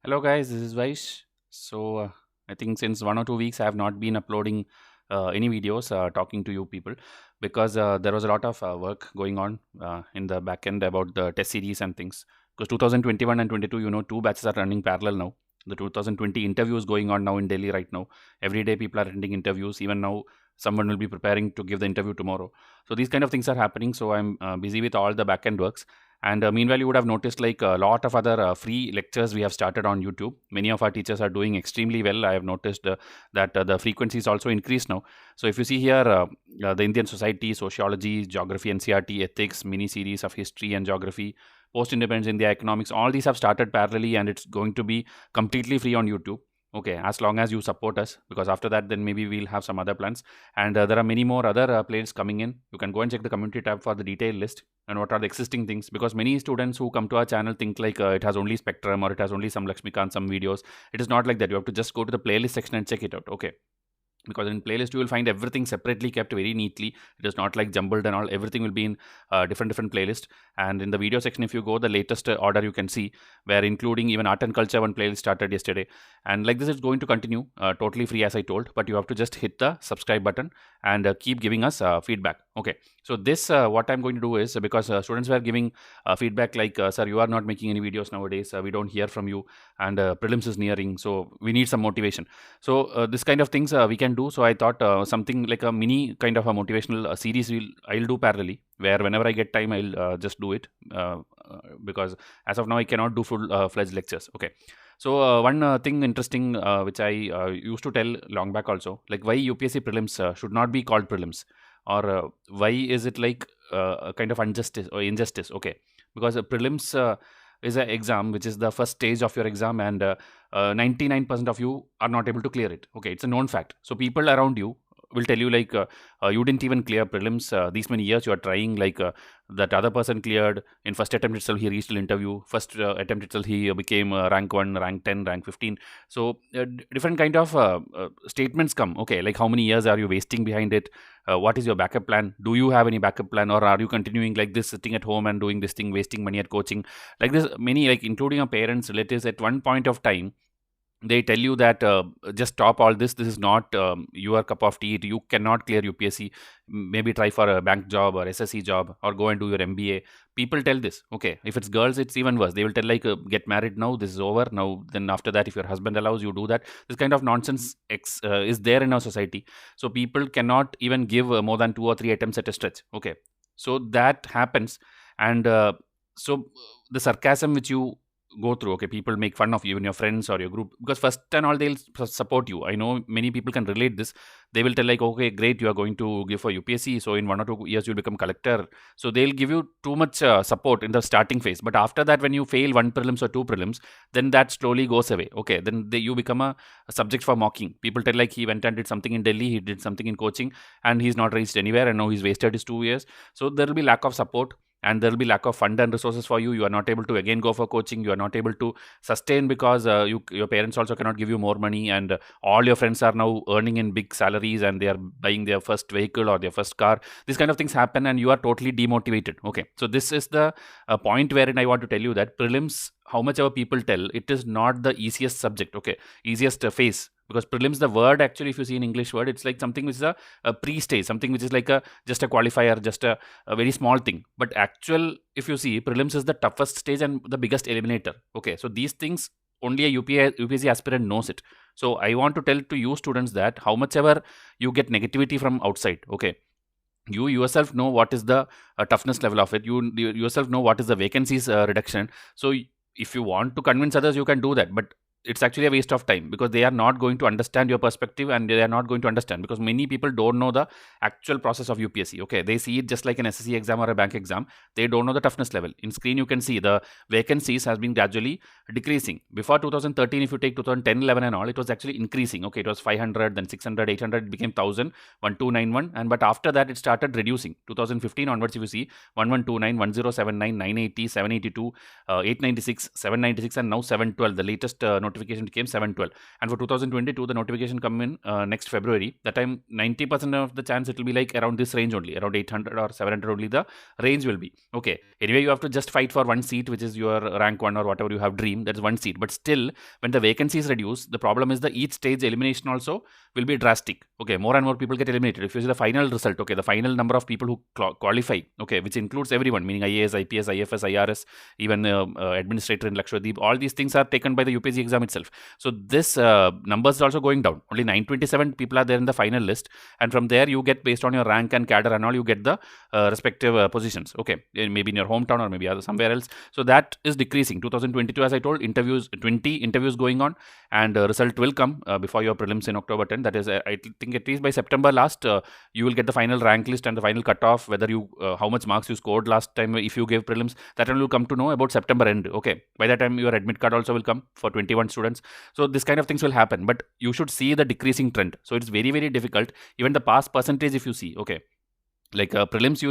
Hello, guys. This is Vaish. I think since 1 or 2 weeks, I have not been uploading any videos talking to you people because there was a lot of work going on in the back end about the test series and things. Because 2021 and 22, two batches are running parallel now. The 2020 interview is going on now in Delhi right now. Every day, people are attending interviews. Even now, someone will be preparing to give the interview tomorrow. So these kind of things are happening. So I'm busy with all the back end works. And meanwhile, you would have noticed like a lot of other free lectures we have started on YouTube. Many of our teachers are doing extremely well. I have noticed that the frequency is also increased now. So if you see here, the Indian society, sociology, geography, NCRT, ethics, mini series of history and geography, post-independence India, economics, all these have started parallelly, and it's going to be completely free on YouTube. Okay, as long as you support us, because after that, then maybe we'll have some other plans. And there are many more other playlists coming in. You can go and check the community tab for the detailed list and what are the existing things, because many students who come to our channel think like it has only Spectrum or it has only some Lakshmikant, some videos. It is not like that. You have to just go to the playlist section and check it out. Okay, because in playlist you will find everything separately kept very neatly. It is not like jumbled and all. Everything will be in different playlist. And in the video section, if you go the latest order, you can see where including even art and culture, one playlist started yesterday. And like this is going to continue totally free, as I told, but you have to just hit the subscribe button and keep giving us feedback. Okay, so this what I'm going to do is, because students were giving feedback like, sir, you are not making any videos nowadays, we don't hear from you, and prelims is nearing, so we need some motivation. So this kind of things we can do. So I thought something like a mini kind of a motivational series I'll do parallelly, where whenever I get time, I'll just do it, because as of now I cannot do full fledged lectures. Okay, so one thing interesting which I used to tell long back also, like why UPSC prelims should not be called prelims, or why is it like a kind of injustice or injustice. Okay, because prelims is an exam which is the first stage of your exam, and 99% of you are not able to clear it. Okay, it's a known fact. So people around you will tell you like, you didn't even clear prelims these many years you are trying, like that other person cleared in first attempt itself, he reached the interview, first attempt itself he became rank 1, rank 10, rank 15. So different kind of statements come. Okay, like how many years are you wasting behind it? What is your backup plan? Do you have any backup plan, or are you continuing like this, sitting at home and doing this thing, wasting money at coaching? Like this, many, like including our parents, relatives, at one point of time they tell you that just stop all this is not your cup of tea, you cannot clear UPSC, maybe try for a bank job or SSC job, or go and do your MBA. People tell this. Okay, if it's girls, it's even worse. They will tell like, get married now, this is over now, then after that, if your husband allows, you do that. This kind of nonsense is there in our society. So people cannot even give more than 2 or 3 attempts at a stretch. Okay, so that happens. And so the sarcasm which you go through, okay, people make fun of you and your friends or your group, because first and all they'll support you. I know many people can relate this. They will tell like, okay, great, you are going to give for UPSC, so in 1 or 2 years you'll become collector. So they'll give you too much support in the starting phase, but after that, when you fail one prelims or two prelims, then that slowly goes away. Okay, then you become a subject for mocking. People tell like, he went and did something in Delhi, he did something in coaching, and he's not reached anywhere, and now he's wasted his 2 years. So there will be lack of support, and there will be lack of fund and resources for you. You are not able to again go for coaching. You are not able to sustain, because your parents also cannot give you more money, and all your friends are now earning in big salaries, and they are buying their first vehicle or their first car. These kind of things happen, and you are totally demotivated. Okay, so this is the point wherein I want to tell you that prelims, how much our people tell, it is not the easiest subject. Okay, easiest phase, because prelims, the word actually, if you see an English word, it's like something which is a pre-stage, something which is like a just a qualifier, just a very small thing. But actual, if you see, prelims is the toughest stage and the biggest eliminator. Okay, so these things only a UPSC aspirant knows it. So I want to tell to you students that how much ever you get negativity from outside, okay, you yourself know what is the toughness level of it. You yourself know what is the vacancies reduction. So if you want to convince others, you can do that, but it's actually a waste of time, because they are not going to understand your perspective, and they are not going to understand, because many people don't know the actual process of UPSC. Okay, they see it just like an SSC exam or a bank exam. They don't know the toughness level. In screen you can see the vacancies has been gradually decreasing. Before 2013, if you take 2010, 11 and all, it was actually increasing. Okay, it was 500, then 600, 800, it became 1000, 1291, and but after that it started reducing. 2015 onwards, if you see, 1129, 1079, 980, 782, 896, 796, and now 712, the latest notification came 7/12. And for 2022, the notification come in next February. That time, 90% of the chance it will be like around this range only, around 800 or 700 only the range will be. Okay. Anyway, you have to just fight for one seat, which is your rank 1 or whatever you have dream. That's one seat. But still, when the vacancies reduce, the problem is the each stage elimination also will be drastic. Okay. More and more people get eliminated. If you see the final result, okay, the final number of people who qualify, okay, which includes everyone, meaning IAS, IPS, IFS, IRS, even administrator in Lakshadweep, all these things are taken by the UPSC exam itself. So this numbers is also going down. Only 927 people are there in the final list, and from there you get, based on your rank and cadre and all, you get the respective positions. Okay, maybe in your hometown or maybe somewhere else. So that is decreasing. 2022, as I told, 20 interviews going on, and result will come before your prelims in October 10. That is, I think at least by September last, you will get the final rank list and the final cutoff, whether you how much marks you scored last time if you gave prelims. That one will come to know about September end. Okay, by that time your admit card also will come for 21 students. So this kind of things will happen, but you should see the decreasing trend. So it's very, very difficult. Even the pass percentage, if you see, okay, like prelims,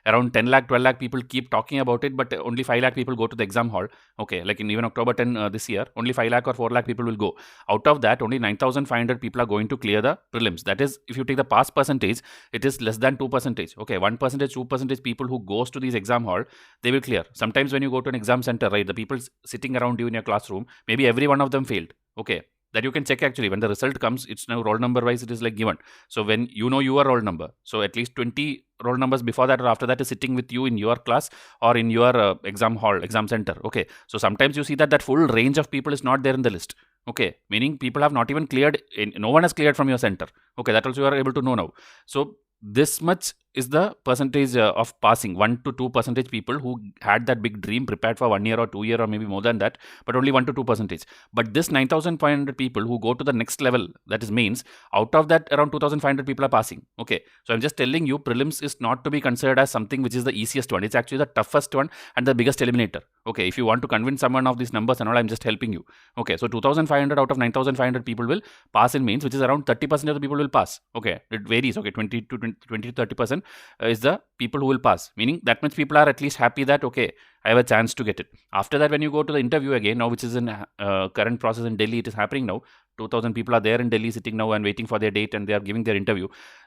around 10 lakh, 12 lakh people keep talking about it, but only 5 lakh people go to the exam hall. Okay, like in even October 10 this year, only 5 lakh or 4 lakh people will go. Out of that, only 9,500 people are going to clear the prelims. That is, if you take the pass percentage, it is less than 2%. Okay, 1%, 2% people who goes to these exam hall, they will clear. Sometimes when you go to an exam center, right, the people sitting around you in your classroom, maybe every one of them failed. Okay, that you can check actually. When the result comes, it's now roll number wise, it is like given. So when your roll number, so at least 20 roll numbers before that or after that is sitting with you in your class or in your exam hall, exam center. Okay, so sometimes you see that full range of people is not there in the list. Okay, meaning people have not even cleared, no one has cleared from your center. Okay, that also you are able to know now. So this much is the percentage of passing, 1 to 2% people who had that big dream, prepared for 1 year or 2 year or maybe more than that, but only 1 to 2%. But this 9,500 people who go to the next level, that is mains, out of that around 2,500 people are passing. Okay, so I'm just telling you, prelims is not to be considered as something which is the easiest one. It's actually the toughest one and the biggest eliminator. Okay, if you want to convince someone of these numbers and all, I'm just helping you. Okay, so 2,500 out of 9,500 people will pass in mains, which is around 30% of the people will pass. Okay, it varies. Okay, 20 to 30% is the people who will pass, meaning that much people are at least happy that, okay, I have a chance to get it. After that, when you go to the interview again, now which is in current process in Delhi, it is happening now. 2,000 people are there in Delhi sitting now and waiting for their date, and they are giving their interview.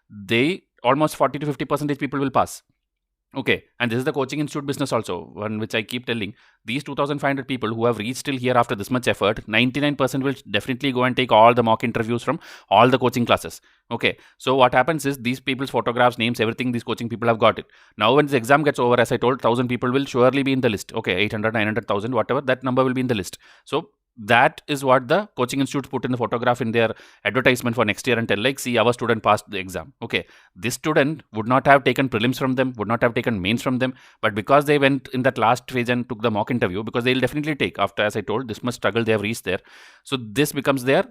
They almost 40 to 50% people will pass. Okay, and this is the coaching institute business also, one which I keep telling. These 2,500 people who have reached till here after this much effort, 99% will definitely go and take all the mock interviews from all the coaching classes. Okay, so what happens is these people's photographs, names, everything, these coaching people have got it. Now when the exam gets over, as I told, 1,000 people will surely be in the list. Okay, 800, 900,000, whatever, that number will be in the list. So that is what the coaching institutes put in the photograph in their advertisement for next year and tell, like, see, our student passed the exam. Okay, this student would not have taken prelims from them, would not have taken mains from them, but because they went in that last phase and took the mock interview, because they'll definitely take, after, as I told, this much struggle they have reached there. So this becomes their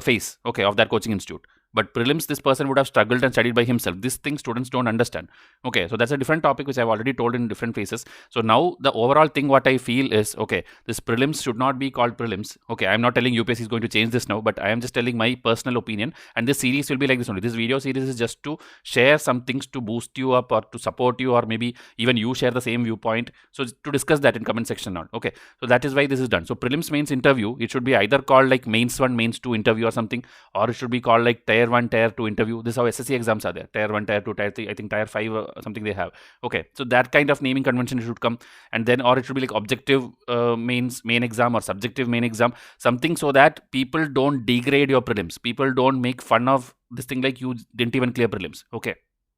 phase, okay, of that coaching institute. But prelims, this person would have struggled and studied by himself. This thing students don't understand. Okay, so that's a different topic which I've already told in different phases. So now the overall thing what I feel is, okay, this prelims should not be called prelims. Okay, I'm not telling UPSC is going to change this now, but I am just telling my personal opinion. And this series will be like this only. This video series is just to share some things to boost you up or to support you, or maybe even you share the same viewpoint. So to discuss that in comment section now. Okay, so that is why this is done. So prelims, mains, interview, it should be either called like mains 1, mains 2 interview or something, or it should be called like tier 1, tier 2 interview. This is how SSC exams are there. Tier 1, tier 2, tier 3, I think tier 5 something they have. Okay, so that kind of naming convention should come. And then, or it should be like objective main exam or subjective main exam, something, so that people don't degrade your prelims. People don't make fun of this thing like you didn't even clear prelims. Okay,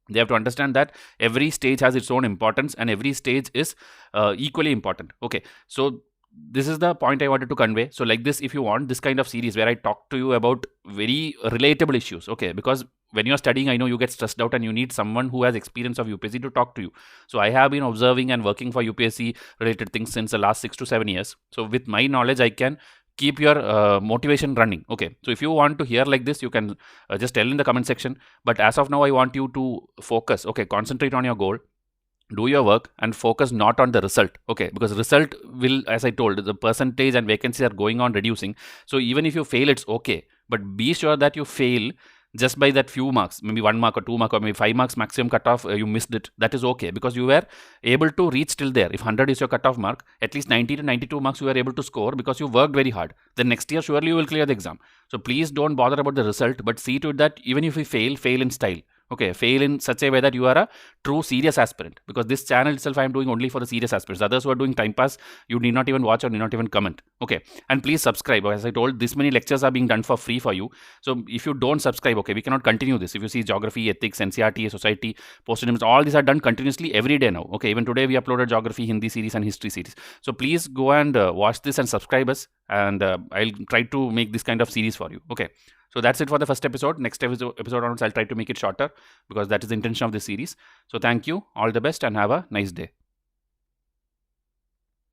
they have to understand that every stage has its own importance and every stage is equally important. Okay, so this is the point I wanted to convey. So like this, if you want this kind of series where I talk to you about very relatable issues, okay, because when you're studying, I know you get stressed out and you need someone who has experience of UPSC to talk to you. So I have been observing and working for UPSC related things since the last 6 to 7 years. So with my knowledge, I can keep your motivation running. Okay, so if you want to hear like this, you can just tell in the comment section. But as of now, I want you to focus. Okay, concentrate on your goal. Do your work and focus not on the result. Okay, because result will, as I told, the percentage and vacancies are going on reducing. So even if you fail, it's okay, but be sure that you fail just by that few marks, maybe 1 mark or 2 mark or maybe 5 marks maximum cutoff, you missed it, that is okay, because you were able to reach till there. If 100 is your cutoff mark, at least 90 to 92 marks you were able to score because you worked very hard. Then next year surely you will clear the exam. So please don't bother about the result, but see to it that even if you fail in style. Okay, fail in such a way that you are a true serious aspirant, because this channel itself I am doing only for the serious aspirants. Others who are doing time pass, you need not even watch or need not even comment. Okay, and please subscribe. As I told, this many lectures are being done for free for you. So if you don't subscribe, okay, we cannot continue this. If you see geography, ethics, NCRT, society, post all these are done continuously every day now. Okay, even today we uploaded geography, Hindi series and history series. So please go and watch this and subscribe us, and I'll try to make this kind of series for you. Okay, so that's it for the first episode. Next episode onwards, I'll try to make it shorter because that is the intention of this series. So thank you, all the best, and have a nice day.